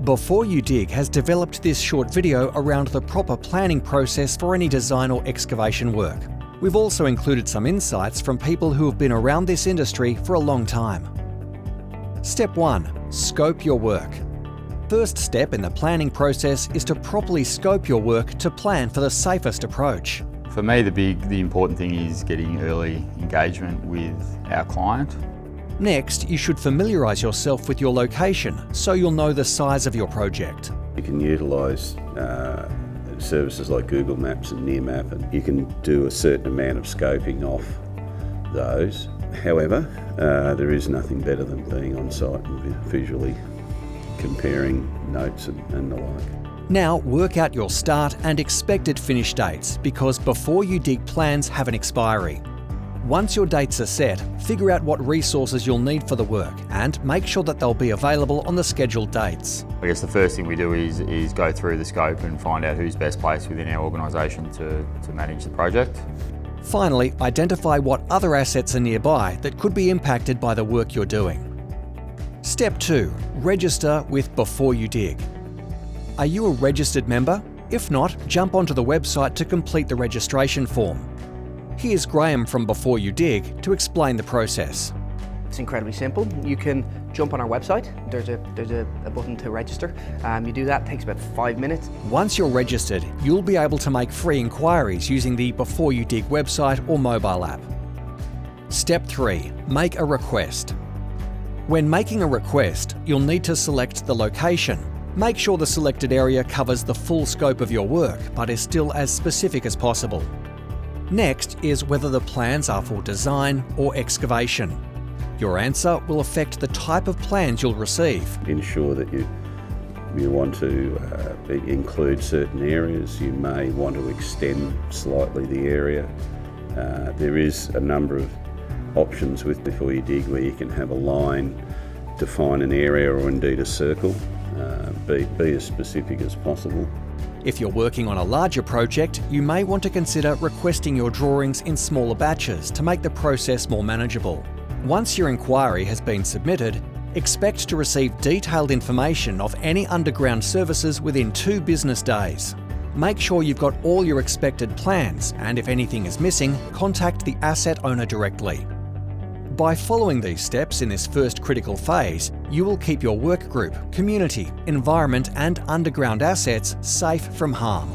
Before You Dig has developed this short video around the proper planning process for any design or excavation work. We've also included some insights from people who have been around this industry for a long time. Step 1. Scope your work. First step in the planning process is to properly scope your work to plan for the safest approach. For me, the important thing is getting early engagement with our client. Next, you should familiarise yourself with your location so you'll know the size of your project. You can utilise services like Google Maps and Nearmap, and you can do a certain amount of scoping off those. However, there is nothing better than being on site and visually comparing notes and the like. Now work out your start and expected finish dates, because Before You Dig plans have an expiry. Once your dates are set, figure out what resources you'll need for the work and make sure that they'll be available on the scheduled dates. I guess the first thing we do is go through the scope and find out who's best placed within our organisation to manage the project. Finally, identify what other assets are nearby that could be impacted by the work you're doing. Step 2. Register with Before You Dig. Are you a registered member? If not, jump onto the website to complete the registration form. Here's Graham from Before You Dig to explain the process. It's incredibly simple. You can jump on our website. There's a button to register. You do that, it takes about 5 minutes. Once you're registered, you'll be able to make free inquiries using the Before You Dig website or mobile app. Step 3. Make a request. When making a request, you'll need to select the location. Make sure the selected area covers the full scope of your work, but is still as specific as possible. Next is whether the plans are for design or excavation. Your answer will affect the type of plans you'll receive. Ensure that you want to include certain areas. You may want to extend slightly the area. There is a number of options with Before You Dig where you can have a line, define an area, or indeed a circle. Be as specific as possible. If you're working on a larger project, you may want to consider requesting your drawings in smaller batches to make the process more manageable. Once your inquiry has been submitted, expect to receive detailed information of any underground services within 2 business days. Make sure you've got all your expected plans, and if anything is missing, contact the asset owner directly. By following these steps in this first critical phase, you will keep your work group, community, environment and underground assets safe from harm.